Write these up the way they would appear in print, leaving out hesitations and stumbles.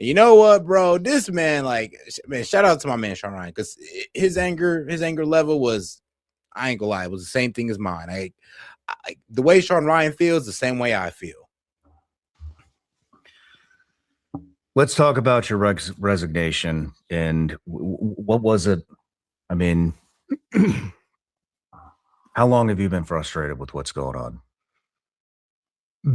You know what, bro? This man, like, man, shout out to my man Sean Ryan, because his anger level was, I ain't gonna lie, it was the same thing as mine. The way Sean Ryan feels, the same way I feel. Let's talk about your resignation and what was it? I mean, how long have you been frustrated with what's going on?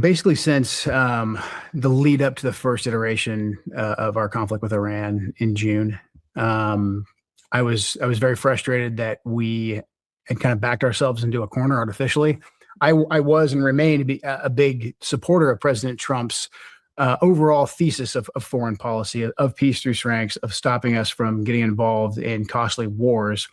Basically, since the lead up to the first iteration of our conflict with Iran in June, I was very frustrated that we had kind of backed ourselves into a corner artificially. I was and remain to be a big supporter of President Trump's overall thesis of foreign policy, of peace through strengths, of stopping us from getting involved in costly wars.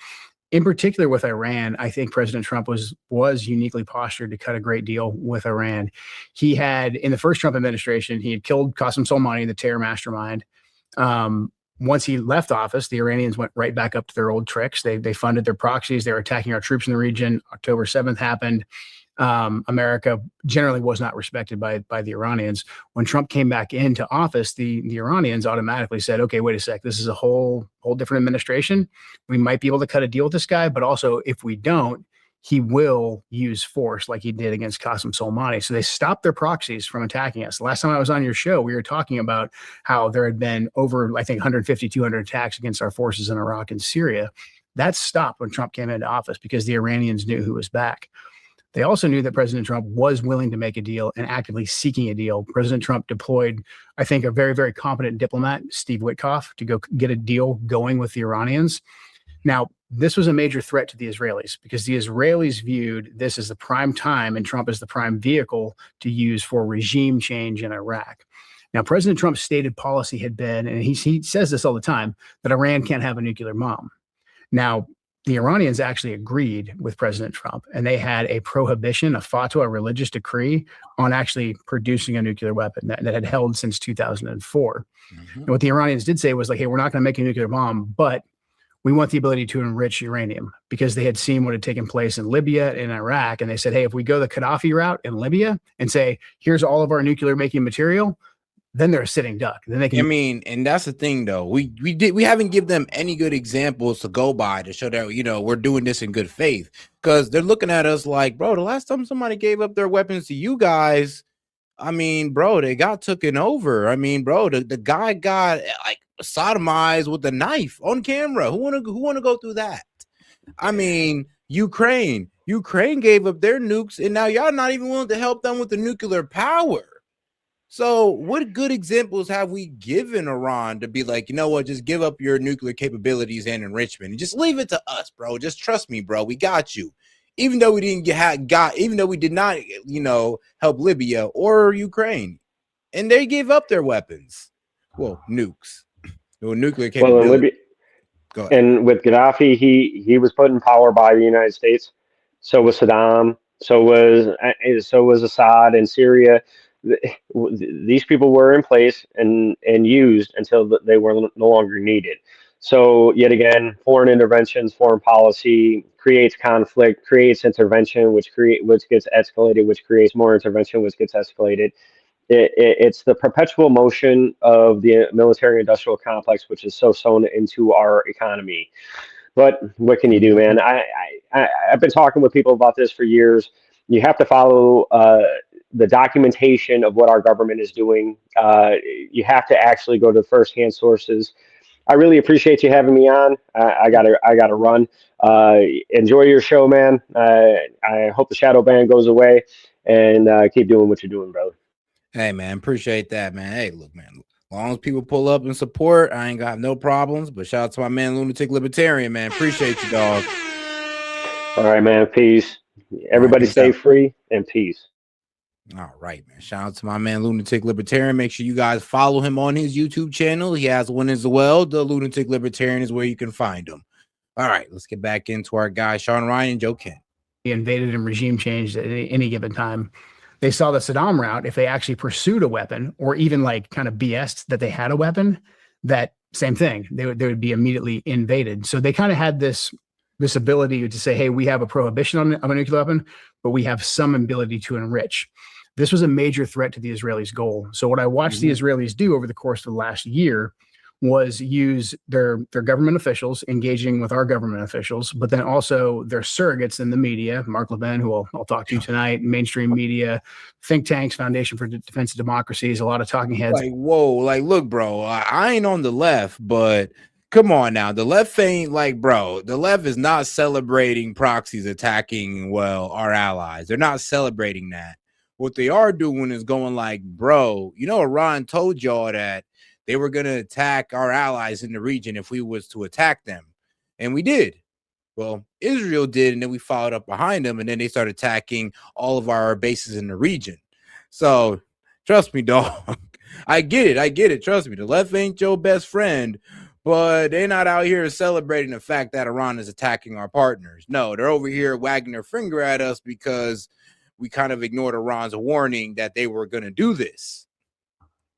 In particular with Iran, I think President Trump was uniquely postured to cut a great deal with Iran. He had, in the first Trump administration, he had killed Qasem Soleimani, the terror mastermind. Once he left office, the Iranians went right back up to their old tricks. They funded their proxies. They were attacking our troops in the region. October 7th happened. America generally was not respected by the Iranians. When Trump came back into office, the Iranians automatically said, okay, wait a sec, this is a whole different administration. We might be able to cut a deal with this guy, but also if we don't, he will use force like he did against Qasem Soleimani. So they stopped their proxies from attacking us. The last time I was on your show, we were talking about how there had been over, I think, 150, 200 attacks against our forces in Iraq and Syria. That stopped when Trump came into office because the Iranians knew who was back. They also knew that President Trump was willing to make a deal and actively seeking a deal. President Trump deployed, I think, a very, very competent diplomat, Steve Witkoff, to go get a deal going with the Iranians. Now, this was a major threat to the Israelis because the Israelis viewed this as the prime time and Trump as the prime vehicle to use for regime change in Iraq. Now, President Trump's stated policy had been, and he says this all the time, that Iran can't have a nuclear bomb. Now, the Iranians actually agreed with President Trump, and they had a prohibition, a fatwa, a religious decree on actually producing a nuclear weapon that had held since 2004. Mm-hmm. And what the Iranians did say was like, hey, we're not going to make a nuclear bomb, but we want the ability to enrich uranium, because they had seen what had taken place in Libya and Iraq. And they said, hey, if we go the Gaddafi route in Libya and say, here's all of our nuclear making material, then they're a sitting duck. Then they can. I mean, and that's the thing, though. We haven't given them any good examples to go by to show that, you know, we're doing this in good faith, because they're looking at us like, bro, the last time somebody gave up their weapons to you guys, I mean, bro, they got taken over. I mean, bro, the guy got like sodomized with a knife on camera. Who wanna go through that? I mean, Ukraine gave up their nukes, and now y'all not even willing to help them with the nuclear power. So what good examples have we given Iran to be like, you know what, just give up your nuclear capabilities and enrichment and just leave it to us, bro. Just trust me, bro. We got you. Even though we didn't even though we did not, you know, help Libya or Ukraine, and they gave up their weapons. Well, nukes. Well, nuclear capability. Well, in Libya, and with Gaddafi, he was put in power by the United States. So was Saddam. So was Assad in Syria. These people were in place and used until they were no longer needed. So yet again, foreign interventions, foreign policy creates conflict, creates intervention, which gets escalated, which creates more intervention, which gets escalated. It's the perpetual motion of the military-industrial complex, which is so sewn into our economy. But what can you do, man? I've been talking with people about this for years. You have to follow the documentation of what our government is doing. You have to actually go to firsthand sources. I really appreciate you having me on. I gotta run. Enjoy your show, man. I hope the shadow ban goes away, and keep doing what you're doing, brother. Hey, man, appreciate that, man. Hey, look, man, as long as people pull up and support, I ain't got no problems. But shout out to my man, Lunatic Libertarian, man. Appreciate you, dog. All right, man. Peace. Everybody stay free and peace. All right, man. Shout out to my man, Lunatic Libertarian. Make sure you guys follow him on his YouTube channel. He has one as well. The Lunatic Libertarian is where you can find him. All right, let's get back into our guys, Sean Ryan and Joe Ken. He invaded and regime changed at any given time. They saw the Saddam route. If they actually pursued a weapon, or even like kind of BS'd that they had a weapon, that same thing, they would be immediately invaded. So they kind of had this ability to say, hey, we have a prohibition on a nuclear weapon, but we have some ability to enrich. This was a major threat to the Israelis' goal. So what I watched the Israelis do over the course of the last year was use their government officials engaging with our government officials, but then also their surrogates in the media, Mark Levin, who I'll talk to tonight, mainstream media, think tanks, Foundation for Defense of Democracies, a lot of talking heads. Like, whoa, like, look, bro, I ain't on the left, but come on now. The left ain't like, bro, the left is not celebrating proxies attacking, well, our allies. They're not celebrating that. What they are doing is going like, bro, you know, Iran told y'all that they were going to attack our allies in the region if we was to attack them. And we did. Well, Israel did, and then we followed up behind them, and then they started attacking all of our bases in the region. So trust me, dog. I get it. Trust me. The left ain't your best friend, but they're not out here celebrating the fact that Iran is attacking our partners. No, they're over here wagging their finger at us because we kind of ignored Iran's warning that they were going to do this.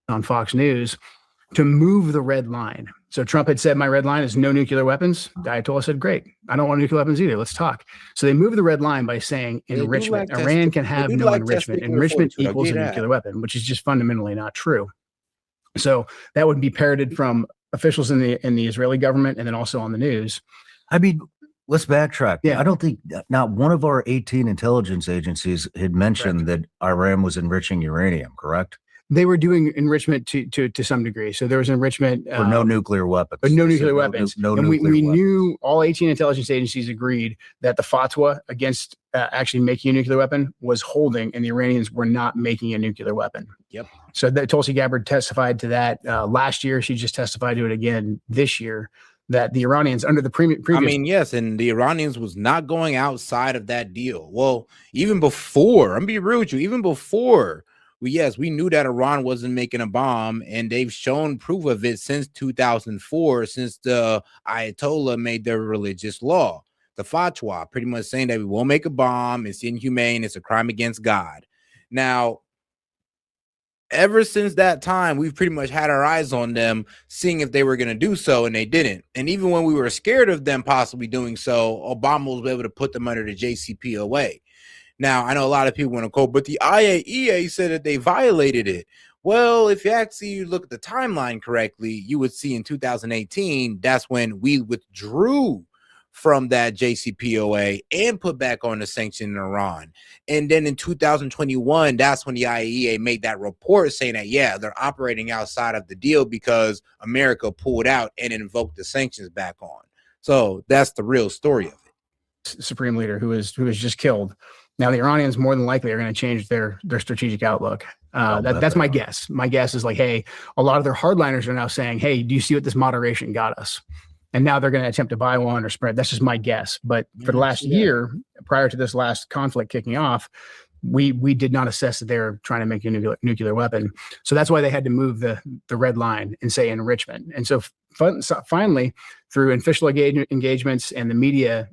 On Fox News to move the red line. So Trump had said, my red line is no nuclear weapons. The Ayatollah said, great. I don't want nuclear weapons either. Let's talk. So they moved the red line by saying enrichment. Iran can have no enrichment. Enrichment equals a nuclear weapon, which is just fundamentally not true. So that would be parroted from officials in the Israeli government and then also on the news. I mean, let's backtrack. Yeah. I don't think not one of our 18 intelligence agencies had mentioned that Iran was enriching uranium, correct? They were doing enrichment to some degree. So there was enrichment. Or no nuclear weapons. But no nuclear weapons. No and nuclear we weapons. knew all 18 intelligence agencies agreed that the fatwa against actually making a nuclear weapon was holding, and the Iranians were not making a nuclear weapon. Yep. So that Tulsi Gabbard testified to that last year. She just testified to it again this year, that the Iranians under the previous. I mean, yes, and the Iranians was not going outside of that deal. Well, even before, I'm being real with you, even before, we knew that Iran wasn't making a bomb, and they've shown proof of it since 2004, since the Ayatollah made their religious law, the fatwa, pretty much saying that we won't make a bomb, it's inhumane, it's a crime against God. Now, ever since that time, we've pretty much had our eyes on them, seeing if they were going to do so, and they didn't. And even when we were scared of them possibly doing so, Obama was able to put them under the JCPOA. Now, I know a lot of people want to quote, but the IAEA said that they violated it. Well, if you actually look at the timeline correctly, you would see in 2018, that's when we withdrew from that JCPOA and put back on the sanction in Iran. And then in 2021, that's when the IAEA made that report saying that, yeah, they're operating outside of the deal because America pulled out and invoked the sanctions back on. So that's the real story of it. Supreme leader who was just killed. Now, the Iranians more than likely are going to change their strategic outlook. That's my guess. My guess is like, hey, a lot of their hardliners are now saying, hey, do you see what this moderation got us? And now they're going to attempt to buy one or spread. That's just my guess. But for the last year, prior to this last conflict kicking off, we did not assess that they're trying to make a nuclear weapon. So that's why they had to move the red line and say enrichment. And so finally, through official engagements and the media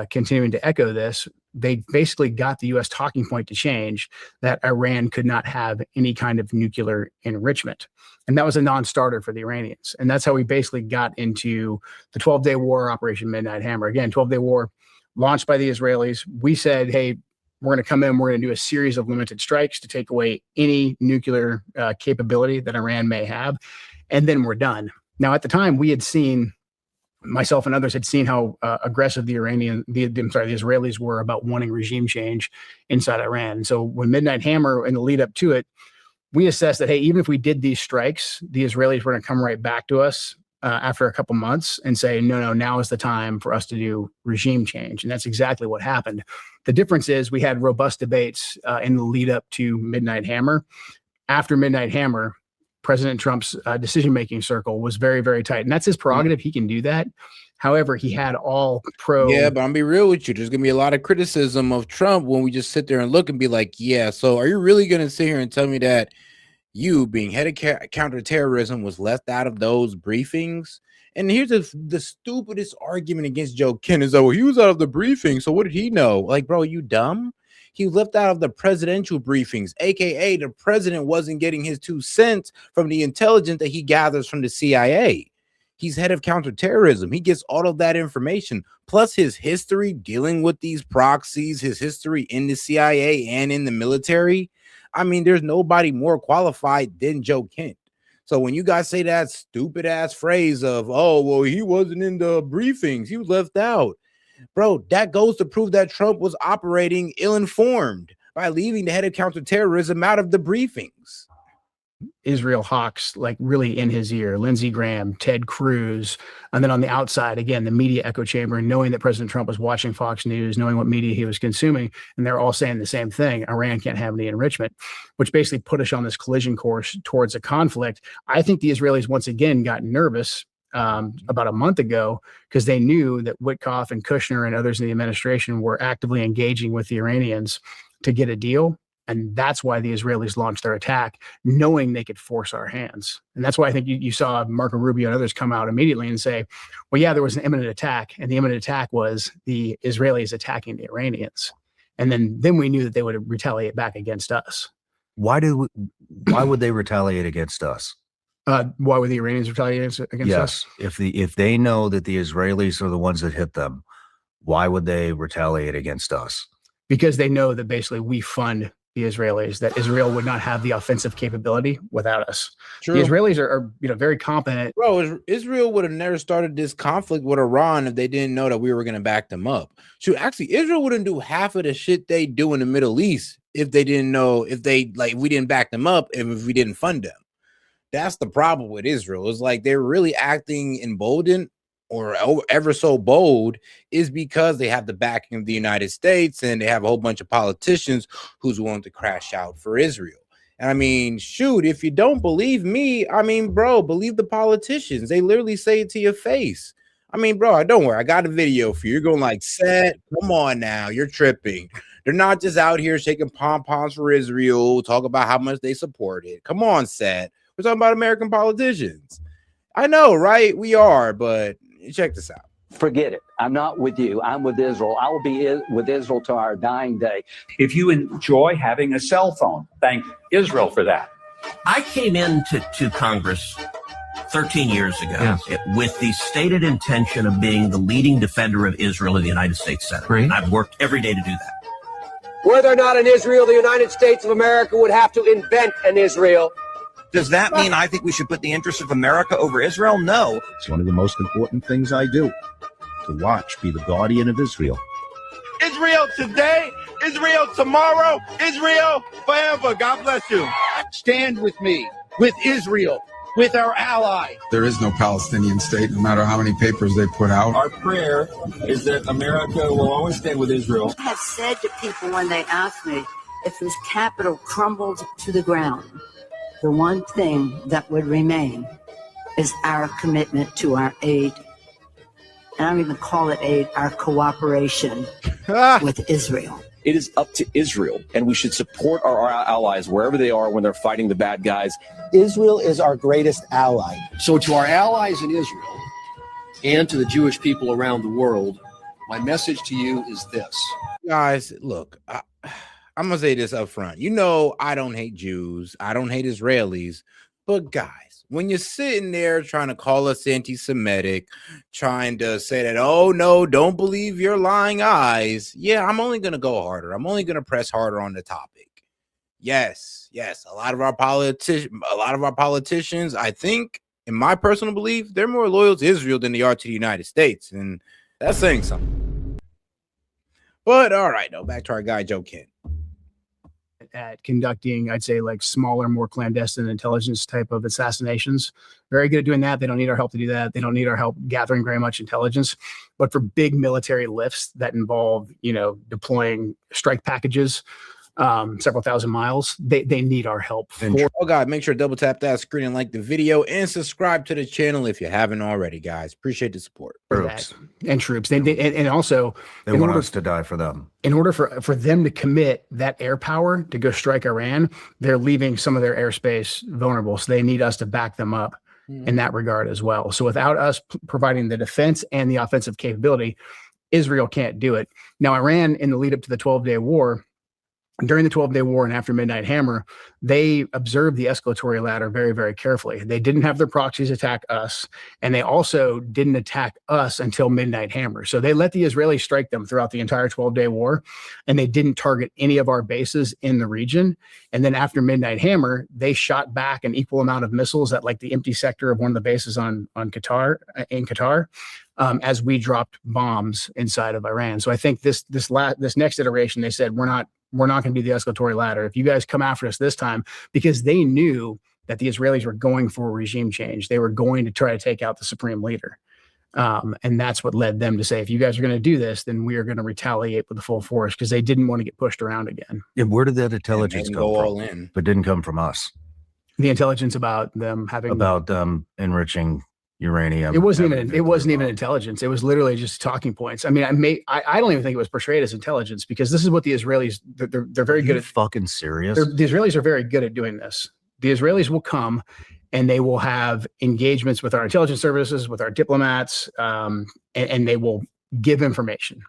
continuing to echo this, they basically got the U.S. talking point to change that Iran could not have any kind of nuclear enrichment. And that was a non-starter for the Iranians. And that's how we basically got into the 12-day war, Operation Midnight Hammer. Again, 12-day war launched by the Israelis. We said, hey, we're going to come in, we're going to do a series of limited strikes to take away any nuclear capability that Iran may have. And then we're done. Now, at the time, we had seen, myself and others had seen how aggressive the Israelis were about wanting regime change inside Iran. And so when Midnight Hammer and the lead up to it, we assessed that, hey, even if we did these strikes, the Israelis were going to come right back to us after a couple months and say, no, now is the time for us to do regime change. And that's exactly what happened. The difference is we had robust debates in the lead up to Midnight Hammer. After Midnight Hammer, President Trump's decision-making circle was very, very tight. And that's his prerogative. He can do that. However, he had all pro. Yeah, but I'm be real with you. There's going to be a lot of criticism of Trump when we just sit there and look and be like, yeah, so are you really going to sit here and tell me that you, being head of counterterrorism, was left out of those briefings? And here's the stupidest argument against Joe Ken is, oh, he was out of the briefing, so what did he know? Like, bro, you dumb? He left out of the presidential briefings, aka the president wasn't getting his 2 cents from the intelligence that he gathers from the CIA. He's head of counterterrorism. He gets all of that information, plus his history dealing with these proxies, his history in the CIA and in the military. I mean, there's nobody more qualified than Joe Kent. So when you guys say that stupid ass phrase of, oh, well, he wasn't in the briefings, he was left out, bro, that goes to prove that Trump was operating ill-informed by leaving the head of counterterrorism out of the briefings. Israel hawks like really in his ear, Lindsey Graham, Ted Cruz, and then on the outside, again, the media echo chamber, knowing that President Trump was watching Fox News, knowing what media he was consuming, and they're all saying the same thing: Iran can't have any enrichment, which basically put us on this collision course towards a conflict. I think the Israelis once again got nervous about a month ago because they knew that Witkoff and Kushner and others in the administration were actively engaging with the Iranians to get a deal. And that's why the Israelis launched their attack, knowing they could force our hands. And that's why I think you saw Marco Rubio and others come out immediately and say, well, yeah, there was an imminent attack. And the imminent attack was the Israelis attacking the Iranians. And then we knew that they would retaliate back against us. Why would they retaliate against us? Why would the Iranians retaliate against us? Yes. If they know that the Israelis are the ones that hit them, why would they retaliate against us? Because they know that basically we fund the Israelis, that Israel would not have the offensive capability without us. True. The Israelis are very competent. Bro, Israel would have never started this conflict with Iran if they didn't know that we were going to back them up. Shoot, actually, Israel wouldn't do half of the shit they do in the Middle East if they didn't know, if we didn't back them up and if we didn't fund them. That's the problem with Israel. It's like they're really acting emboldened or ever so bold is because they have the backing of the United States and they have a whole bunch of politicians who's willing to crash out for Israel. And I mean, shoot, if you don't believe me, I mean, bro, believe the politicians. They literally say it to your face. I mean, bro, don't worry. I got a video for you. You're going like, Set, come on now. You're tripping. They're not just out here shaking pom-poms for Israel, talk about how much they support it. Come on, Set. We're talking about American politicians. I know, right? We are, but check this out. Forget it. I'm not with you. I'm with Israel. I will be with Israel to our dying day. If you enjoy having a cell phone, thank Israel for that. I came into Congress 13 years ago with the stated intention of being the leading defender of Israel in the United States Senate. Right. And I've worked every day to do that. Were there not an Israel, the United States of America would have to invent an Israel. Does that mean I think we should put the interests of America over Israel? No. It's one of the most important things I do, to watch, be the guardian of Israel. Israel today, Israel tomorrow, Israel forever. God bless you. Stand with me, with Israel, with our ally. There is no Palestinian state, no matter how many papers they put out. Our prayer is that America will always stand with Israel. I have said to people when they ask me if this capital crumbled to the ground, the one thing that would remain is our commitment to our aid. And I don't even call it aid, our cooperation with Israel. It is up to Israel, and we should support our allies wherever they are when they're fighting the bad guys. Israel is our greatest ally. So to our allies in Israel and to the Jewish people around the world, my message to you is this. Guys, look, I'm going to say this up front. You know, I don't hate Jews. I don't hate Israelis. But guys, when you're sitting there trying to call us anti-Semitic, trying to say that, oh, no, don't believe your lying eyes. Yeah, I'm only going to go harder. I'm only going to press harder on the topic. Yes. A lot of our politicians, I think, in my personal belief, they're more loyal to Israel than they are to the United States. And that's saying something. But all right, though, back to our guy, Joe Kent. At conducting, I'd say, like smaller, more clandestine intelligence type of assassinations. Very good at doing that. They don't need our help to do that. They don't need our help gathering very much intelligence. But for big military lifts that involve, deploying strike packages, several thousand miles, they need our help. Oh God, make sure to double tap that screen and like the video and subscribe to the channel if you haven't already, guys. Appreciate the support. Troops. And also they want us to die for them. In order for them to commit that air power to go strike Iran, they're leaving some of their airspace vulnerable. So they need us to back them up in that regard as well. So without us providing the defense and the offensive capability, Israel can't do it. Now, Iran, in the lead up to the 12-day war, during the 12-day war and after Midnight Hammer, they observed the escalatory ladder very, very carefully. They didn't have their proxies attack us, and they also didn't attack us until Midnight Hammer. So they let the Israelis strike them throughout the entire 12-day war, and they didn't target any of our bases in the region. And then after Midnight Hammer, they shot back an equal amount of missiles at like the empty sector of one of the bases in Qatar. As we dropped bombs inside of Iran. So I think this next iteration, they said, we're not going to do the escalatory ladder. If you guys come after us this time, because they knew that the Israelis were going for a regime change. They were going to try to take out the supreme leader. And that's what led them to say, if you guys are going to do this, then we are going to retaliate with the full force, because they didn't want to get pushed around again. And where did that intelligence come from? All in. But didn't come from us. The intelligence about them enriching uranium. It wasn't even intelligence. It was literally just talking points. I mean, I don't even think it was portrayed as intelligence, because this is what the Israelis, they're very good at. Fucking serious. The Israelis are very good at doing this. The Israelis will come and they will have engagements with our intelligence services, with our diplomats, and they will give information.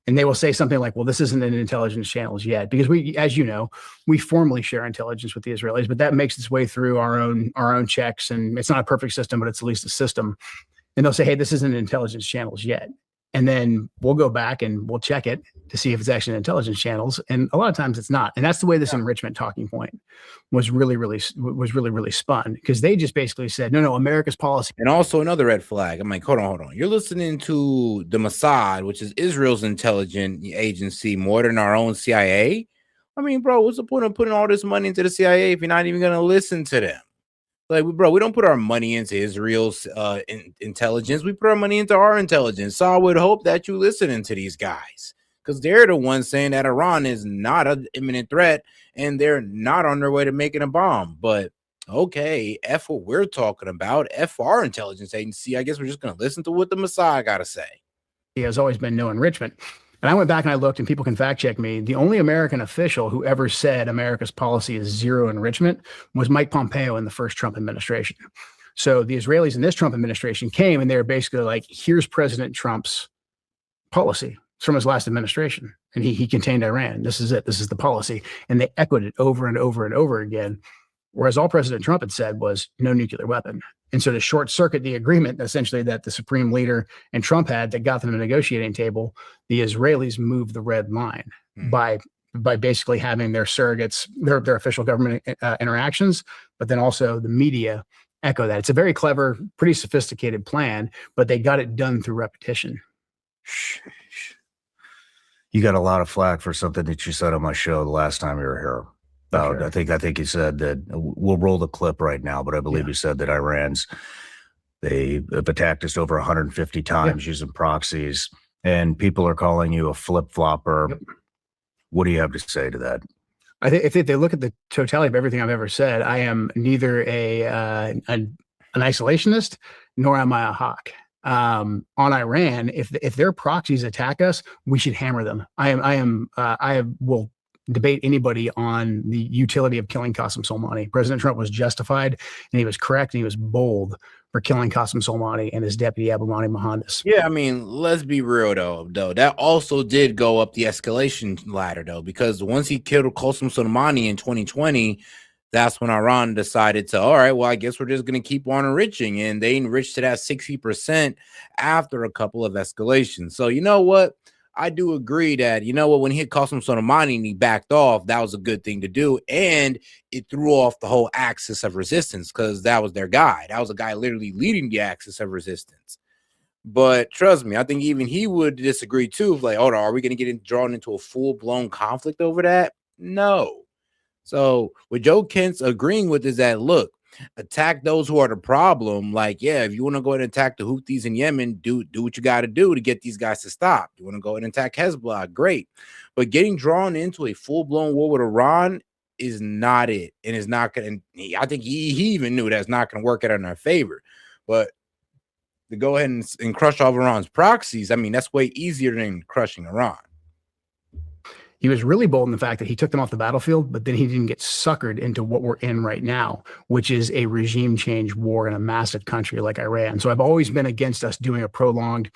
And they will say something like, well, this isn't in intelligence channels yet, because we, as you know, we formally share intelligence with the Israelis, but that makes its way through our own checks. And it's not a perfect system, but it's at least a system. And they'll say, hey, this isn't in intelligence channels yet. And then we'll go back and we'll check it to see if it's actually in intelligence channels. And a lot of times it's not. And that's the way this enrichment talking point was really spun, because they just basically said, no, America's policy. And also another red flag. I'm like, hold on. You're listening to the Mossad, which is Israel's intelligence agency, more than our own CIA. I mean, bro, what's the point of putting all this money into the CIA if you're not even going to listen to them? Like, bro, we don't put our money into Israel's intelligence. We put our money into our intelligence. So I would hope that you listening to these guys, because they're the ones saying that Iran is not an imminent threat and they're not on their way to making a bomb. But okay, F what we're talking about, F our intelligence agency. I guess we're just going to listen to what the Messiah got to say. He has always been no enrichment. And I went back and I looked, and people can fact check me. The only American official who ever said America's policy is zero enrichment was Mike Pompeo in the first Trump administration. So the Israelis in this Trump administration came and they were basically like, here's President Trump's policy. It's from his last administration. And he contained Iran. This is it. This is the policy. And they echoed it over and over and over again. Whereas all President Trump had said was no nuclear weapon. And so to short circuit the agreement, essentially, that the supreme leader and Trump had that got them to the negotiating table, the Israelis moved the red line by basically having their surrogates, their official government interactions, but then also the media echo that. It's a very clever, pretty sophisticated plan, but they got it done through repetition. You got a lot of flack for something that you said on my show the last time you were here. I think you said that we'll roll the clip right now, but I believe you said that they have attacked us over 150 times using proxies, and people are calling you a flip-flopper. Yep. What do you have to say to that? I think if they look at the totality of everything I've ever said, I am neither an isolationist nor am I a hawk. On Iran, if their proxies attack us, we should hammer them. I will debate anybody on the utility of killing Qasem Soleimani. President Trump was justified, and he was correct, and he was bold for killing Qasem Soleimani and his deputy Abdulmani Mohandas. Yeah, I mean, let's be real though. That also did go up the escalation ladder though, because once he killed Qasem Soleimani in 2020, that's when Iran decided to, all right, well, I guess we're just going to keep on enriching, and they enriched to that 60% after a couple of escalations. So you know what? I do agree that, you know what, when he hit Qasem Soleimani and he backed off, that was a good thing to do. And it threw off the whole axis of resistance, because that was their guy. That was a guy literally leading the axis of resistance. But trust me, I think even he would disagree too. Like, hold on, are we going to get drawn into a full-blown conflict over that? No. So what Joe Kent's agreeing with is that, look, attack those who are the problem. Like, yeah, if you want to go ahead and attack the Houthis in Yemen, do what you got to do to get these guys to stop. You want to go ahead and attack Hezbollah, great. But getting drawn into a full-blown war with Iran is not it, and is not going to. I think he even knew that's not going to work out in our favor. But to go ahead and crush all of Iran's proxies, I mean, that's way easier than crushing Iran. He was really bold in the fact that he took them off the battlefield, but then he didn't get suckered into what we're in right now, which is a regime change war in a massive country like Iran. So I've always been against us doing a prolonged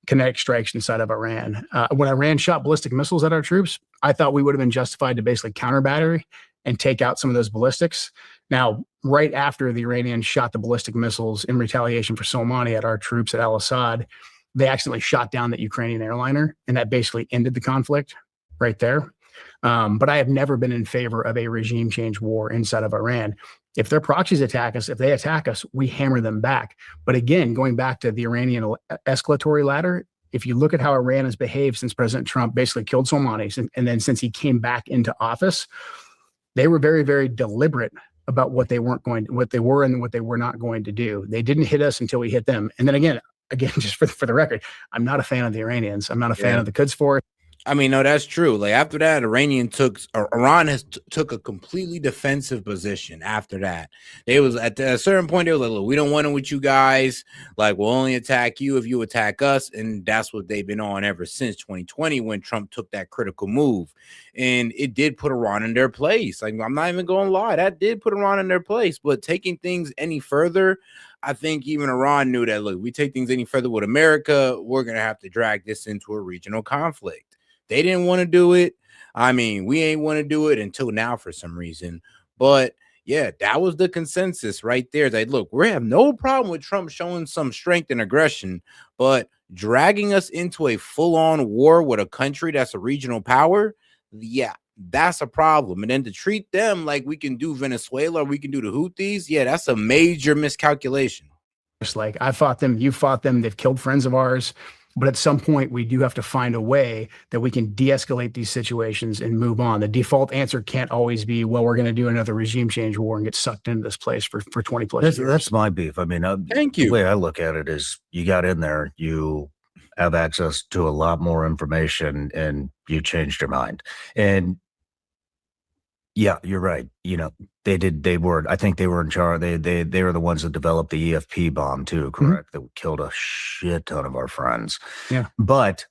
kinetic strikes inside of Iran. When Iran shot ballistic missiles at our troops, I thought we would have been justified to basically counter battery and take out some of those ballistics. Now, right after the Iranians shot the ballistic missiles in retaliation for Soleimani at our troops at Al-Assad, they accidentally shot down that Ukrainian airliner, and that basically ended the conflict right there. But I have never been in favor of a regime change war inside of Iran. If their proxies attack us, if they attack us, we hammer them back. But again, going back to the Iranian escalatory ladder, if you look at how Iran has behaved since President Trump basically killed Soleimani, and then since he came back into office, they were very, very deliberate about what they were and what they were not going to do. They didn't hit us until we hit them. And then again, just for the record, I'm not a fan of the Iranians. I'm not a fan of the Quds Force. I mean, no, that's true. Like after that, Iran took a completely defensive position. After that, they was at a certain point, they was like, look, we don't want it with you guys. Like, we'll only attack you if you attack us. And that's what they've been on ever since 2020 when Trump took that critical move. And it did put Iran in their place. Like, I'm not even going to lie. That did put Iran in their place. But taking things any further, I think even Iran knew that, look, we take things any further with America, we're going to have to drag this into a regional conflict. They didn't want to do it. I mean, we ain't want to do it until now for some reason. But yeah, that was the consensus right there. That look, we have no problem with Trump showing some strength and aggression, but dragging us into a full-on war with a country that's a regional power, yeah, that's a problem. And then to treat them like we can do Venezuela, or we can do the Houthis, yeah, that's a major miscalculation. It's like, I fought them, you fought them, they've killed friends of ours. But at some point, we do have to find a way that we can de-escalate these situations and move on. The default answer can't always be, well, we're going to do another regime change war and get sucked into this place for 20 plus years. That's my beef. I mean, thank you. The way I look at it is you got in there, you have access to a lot more information, and you changed your mind. And yeah, you're right. You know, I think they were in charge. They were the ones that developed the EFP bomb too, correct? That killed a shit ton of our friends. Yeah. But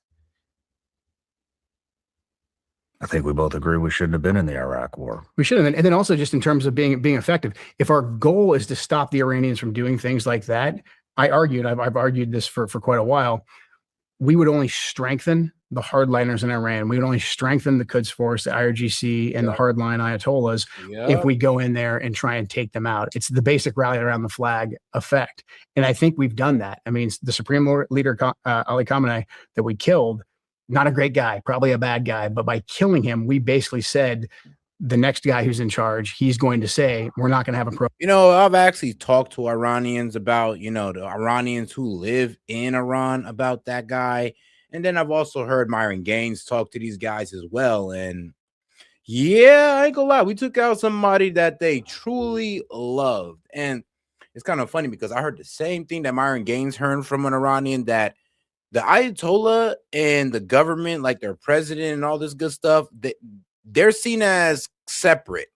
I think we both agree we shouldn't have been in the Iraq war. We should have. And then also just in terms of being effective, if our goal is to stop the Iranians from doing things like that, I've argued this for quite a while, we would only strengthen the hardliners in Iran. We would only strengthen the Quds Force, the IRGC, and the hardline Ayatollahs if we go in there and try and take them out. It's the basic rally around the flag effect. And I think we've done that. I mean, the Supreme Leader, Ali Khamenei, that we killed, not a great guy, probably a bad guy, but by killing him, we basically said, the next guy who's in charge, he's going to say, we're not going to have a pro. You know, I've actually talked to Iranians about, you know, the Iranians who live in Iran about that guy. And then I've also heard Myron Gaines talk to these guys as well. And yeah, I ain't gonna lie, we took out somebody that they truly loved. And it's kind of funny because I heard the same thing that Myron Gaines heard from an Iranian, that the Ayatollah and the government, like their president and all this good stuff, they're seen as separate.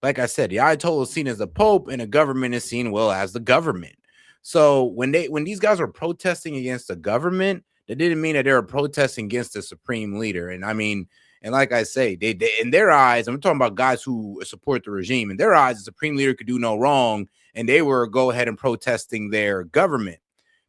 Like I said, the Ayatollah is seen as the Pope, and the government is seen, well, as the government. So when these guys were protesting against the government, that didn't mean that they were protesting against the supreme leader. And I mean, and like I say, they in their eyes, I'm talking about guys who support the regime. In their eyes, the supreme leader could do no wrong, and they were go ahead and protesting their government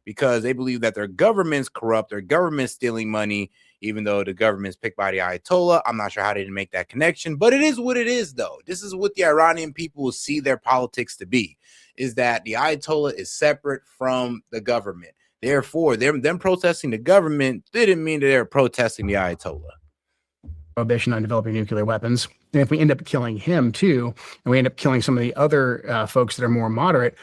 because they believe that their government's corrupt, their government's stealing money, even though the government's picked by the Ayatollah. I'm not sure how they didn't make that connection, but it is what it is, though. This is what the Iranian people will see their politics to be, is that the Ayatollah is separate from the government. Therefore, them protesting the government didn't mean that they're protesting the Ayatollah. Prohibition on developing nuclear weapons. And if we end up killing him too, and we end up killing some of the other folks that are more moderate,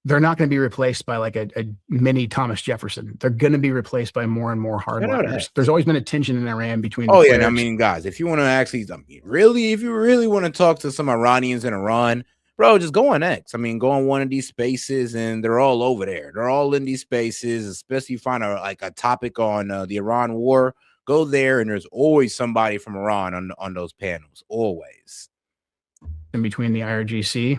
they're not going to be replaced by like a mini Thomas Jefferson. They're going to be replaced by more and more hardliners. There's always been a tension in Iran between. Oh yeah, I mean, guys, if you want to actually, if you really want to talk to some Iranians in Iran, bro, just go on X. I mean, go on one of these spaces, and they're all over there. They're all in these spaces, especially if you find a topic on the Iran war. Go there, and there's always somebody from Iran on those panels, always. In between the IRGC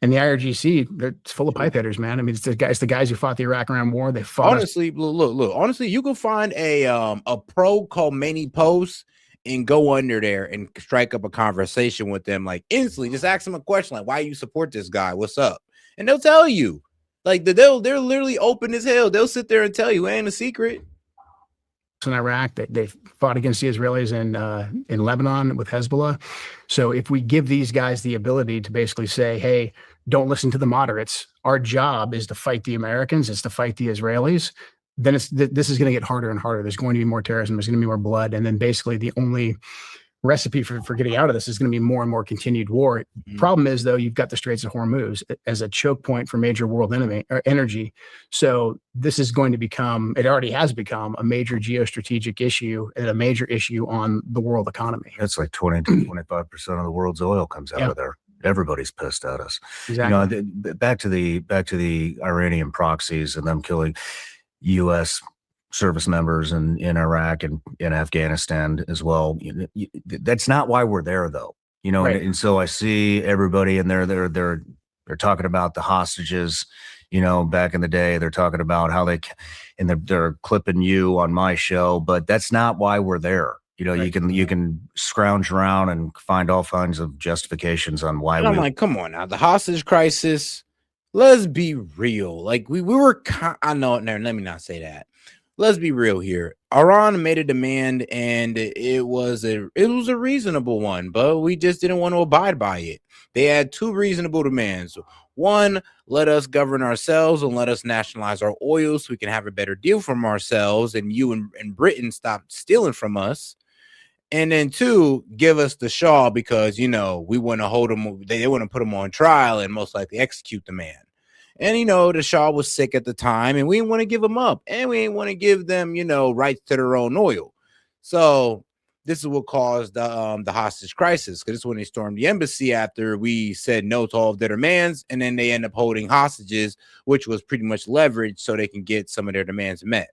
and the IRGC, they're full of pipe hitters, man. I mean, it's the guys who fought the Iraq-Iran war. They fought. Honestly, look. Honestly, you can find a pro called Manny Post and go under there and strike up a conversation with them, like instantly, just ask them a question like, why you support this guy? What's up? And they'll tell you. Like they're literally open as hell. They'll sit there and tell you, it ain't a secret. In Iraq, they fought against the Israelis in Lebanon with Hezbollah. So if we give these guys the ability to basically say, hey, don't listen to the moderates, our job is to fight the Americans, it's to fight the Israelis, then this is going to get harder and harder. There's going to be more terrorism, there's going to be more blood, and then basically the only recipe for getting out of this is going to be more and more continued war. Problem is, though, you've got the Straits of Hormuz as a choke point for major world energy. So this is going to become, it already has become, a major geostrategic issue and a major issue on the world economy. That's like 20 to 25% of the world's oil comes out of there. Everybody's pissed at us. Exactly. You know, back to the Iranian proxies and them killing U.S. service members in Iraq and in Afghanistan as well. That's not why we're there, though. You know, Right. and so I see everybody, and they're talking about the hostages. You know, back in the day, they're talking about how they're clipping you on my show, but that's not why we're there. You know, Right. you can scrounge around and find all kinds of justifications on why. And I'm like, come on now, the hostage crisis. Let's be real. Like we were. I know. No, let me not say that. Let's be real here. Iran made a demand, and it was a reasonable one, but we just didn't want to abide by it. They had two reasonable demands. One, let us govern ourselves and let us nationalize our oil so we can have a better deal from ourselves, and you and Britain stop stealing from us. And then two, give us the Shah because, you know, we want to hold him. They want to put him on trial and most likely execute the man. And, you know, the Shah was sick at the time and we didn't want to give him up, and we didn't want to give them, you know, rights to their own oil. So this is what caused the hostage crisis, because this is when they stormed the embassy after we said no to all of their demands. And then they end up holding hostages, which was pretty much leverage so they can get some of their demands met.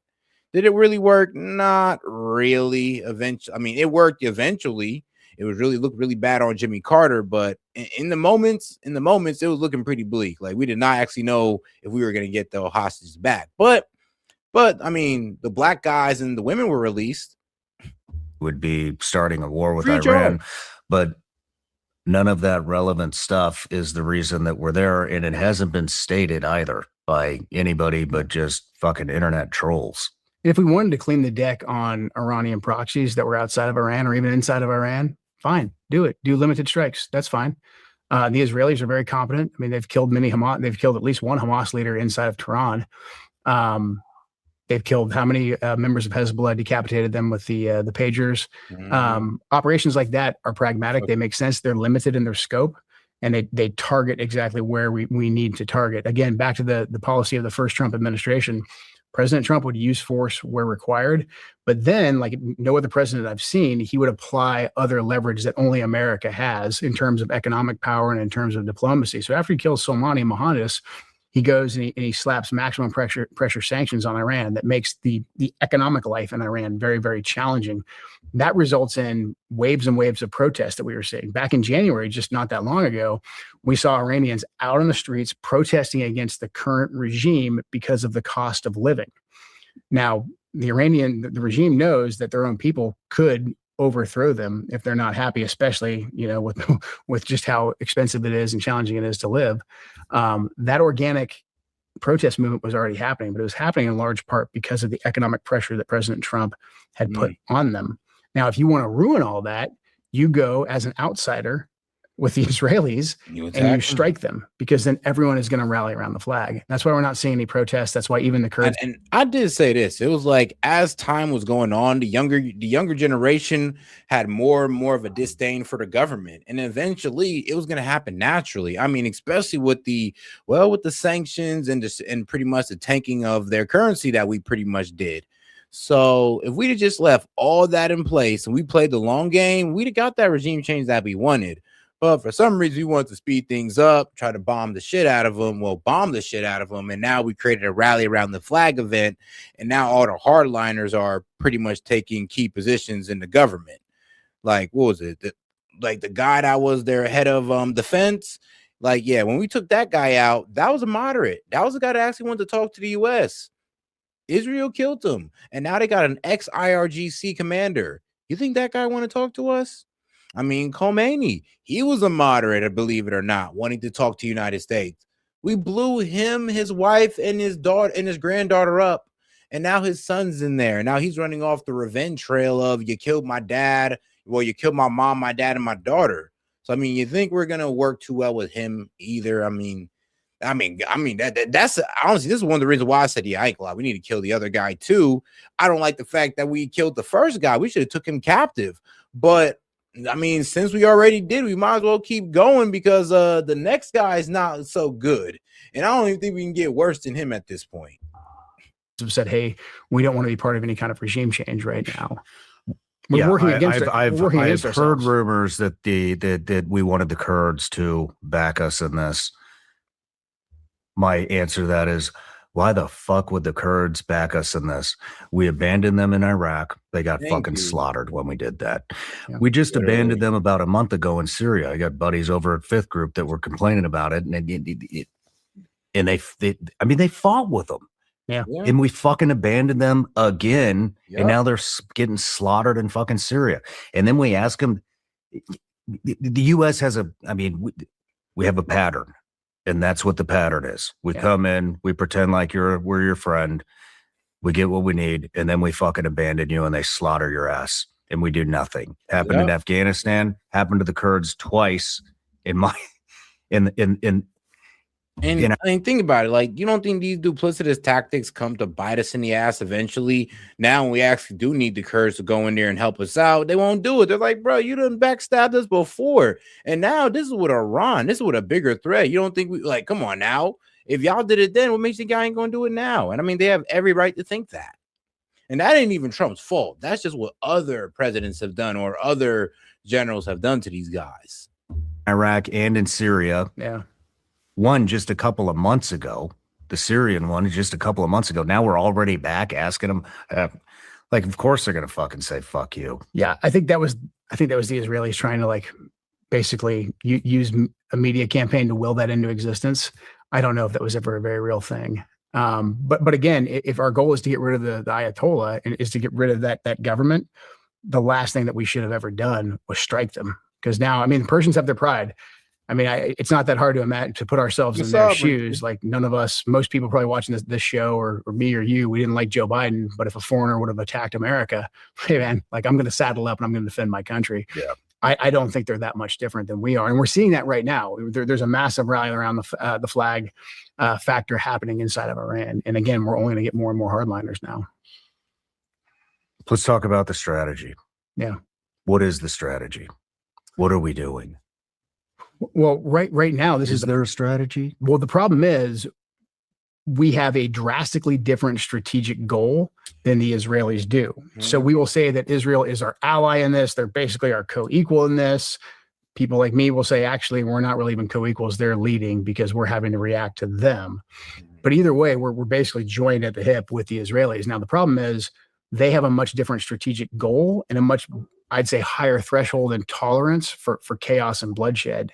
Did it really work? Not really. Eventually, I mean, it worked eventually. It was looked really bad on Jimmy Carter, but in the moments, it was looking pretty bleak. Like we did not actually know if we were going to get the hostages back. But I mean, the black guys and the women were released. Would be starting a war with Free Iran, job. but none of that relevant stuff is the reason that we're there, and it hasn't been stated either by anybody but just fucking internet trolls. If we wanted to clean the deck on Iranian proxies that were outside of Iran or even inside of Iran, fine, do it. Do limited strikes. That's fine. The Israelis are very competent. I mean, they've killed many Hamas. They've killed at least one Hamas leader inside of Tehran. They've killed how many members of Hezbollah, decapitated them with the pagers. Operations like that are pragmatic. They make sense. They're limited in their scope, and they target exactly where we need to target. Again, back to the policy of the first Trump administration. President Trump would use force where required, but then, like no other president I've seen, he would apply other leverage that only America has in terms of economic power and in terms of diplomacy. So after he kills Soleimani Mohandas, he goes and he slaps maximum pressure sanctions on Iran that makes the economic life in Iran very, very challenging. That results in waves and waves of protests that we were seeing. Back in January, just not that long ago, we saw Iranians out on the streets protesting against the current regime because of the cost of living. Now, the regime knows that their own people could overthrow them if they're not happy, especially, you know, with just how expensive it is and challenging it is to live. That organic protest movement was already happening, but it was happening in large part because of the economic pressure that President Trump had put on them. Now, if you want to ruin all that, you go as an outsider with the Israelis and you strike them, because then everyone is going to rally around the flag. That's why we're not seeing any protests. That's why even the Kurds. And I did say this. It was like as time was going on, the younger generation had more and more of a disdain for the government, and eventually it was going to happen naturally. I mean, especially with the sanctions and pretty much the tanking of their currency that we pretty much did. So if we'd have just left all that in place and we played the long game, we'd have got that regime change that we wanted. But for some reason, we wanted to speed things up, try to bomb the shit out of them. And now we created a rally around the flag event. And now all the hardliners are pretty much taking key positions in the government. Like, what was it? The guy that was their head of defense. Like, yeah, when we took that guy out, that was a moderate. That was a guy that actually wanted to talk to the U.S. Israel killed him. And now they got an ex-IRGC commander. You think that guy want to talk to us? I mean, Khomeini, he was a moderator, believe it or not, wanting to talk to the United States. We blew him, his wife, and his daughter and his granddaughter up. And now his son's in there. Now he's running off the revenge trail of you killed my dad. Well, you killed my mom, my dad, and my daughter. So, I mean, you think we're going to work too well with him either? I mean, that's honestly, this is one of the reasons why I said, yeah, I ain't glad we need to kill the other guy too. I don't like the fact that we killed the first guy. We should have took him captive. But I mean, since we already did, we might as well keep going because the next guy is not so good. And I don't even think we can get worse than him at this point. Have said, hey, we don't want to be part of any kind of regime change right now. I've heard rumors that that we wanted the Kurds to back us in this. My answer to that is, why the fuck would the Kurds back us in this? We abandoned them in Iraq. They got slaughtered when we did that. Yeah, we just abandoned them about a month ago in Syria. I got buddies over at Fifth Group that were complaining about it, and they fought with them. Yeah. And we fucking abandoned them again. Yep. And now they're getting slaughtered in fucking Syria. And then we ask them, the U.S. has we have a pattern. And that's what the pattern is. We come in, we pretend like we're your friend. We get what we need. And then we fucking abandon you and they slaughter your ass. And we do nothing. Happened in Afghanistan, happened to the Kurds twice And I mean, think about it. Like, you don't think these duplicitous tactics come to bite us in the ass eventually? Now, when we actually do need the Kurds to go in there and help us out, they won't do it. They're like, bro, you done backstabbed us before. And now this is with Iran. This is with a bigger threat. You don't think come on now. If y'all did it then, what makes you guy ain't going to do it now? And I mean, they have every right to think that. And that ain't even Trump's fault. That's just what other presidents have done or other generals have done to these guys. Iraq and in Syria. Yeah. One just a couple of months ago, the Syrian one just a couple of months ago. Now we're already back asking them, of course they're going to fucking say, fuck you. Yeah. I think that was the Israelis trying to basically use a media campaign to will that into existence. I don't know if that was ever a very real thing. But again, if our goal is to get rid of the Ayatollah and is to get rid of that government, the last thing that we should have ever done was strike them. Because now, I mean, the Persians have their pride. I mean, it's not that hard to imagine, to put ourselves in their shoes. Like none of us, most people probably watching this show or me or you, we didn't like Joe Biden, but if a foreigner would have attacked America, hey man, I'm going to saddle up and I'm going to defend my country. Yeah. I don't think they're that much different than we are. And we're seeing that right now. There's a massive rally around the flag factor happening inside of Iran. And again, we're only going to get more and more hardliners now. Let's talk about the strategy. Yeah. What is the strategy? What are we doing? Well, right now, is there a strategy? Well, the problem is we have a drastically different strategic goal than the Israelis do. Mm-hmm. So we will say that Israel is our ally in this. They're basically our co-equal in this. People like me will say, actually, we're not really even co-equals. They're leading because we're having to react to them. But either way, we're basically joined at the hip with the Israelis. Now, the problem is they have a much different strategic goal and a much, I'd say, higher threshold and tolerance for chaos and bloodshed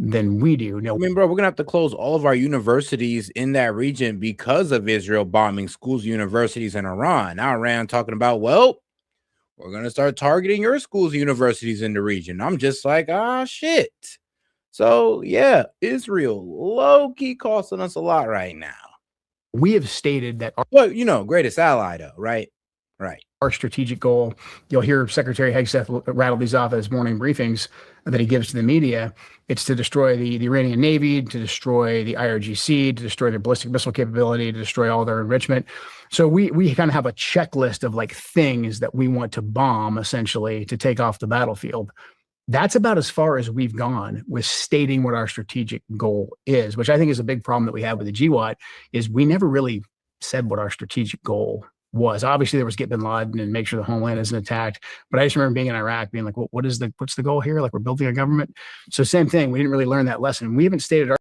than we do. No, I mean, bro, we're gonna have to close all of our universities in that region because of Israel bombing schools, universities in Iran. Now Iran talking about, well, we're gonna start targeting your schools, universities in the region. I'm just like, shit. So yeah, Israel low-key costing us a lot right now. We have stated that greatest ally though, right? Right. Our strategic goal, you'll hear Secretary Hegseth rattle these off at his morning briefings that he gives to the media. It's to destroy the Iranian Navy, to destroy the IRGC, to destroy their ballistic missile capability, to destroy all their enrichment. So we kind of have a checklist of things that we want to bomb, essentially, to take off the battlefield. That's about as far as we've gone with stating what our strategic goal is, which I think is a big problem that we have with the GWAT, is we never really said what our strategic goal was. Obviously there was get bin Laden and make sure the homeland isn't attacked. But I just remember being in Iraq being like, what's the goal here? We're building a government. So same thing. We didn't really learn that lesson. We haven't stated our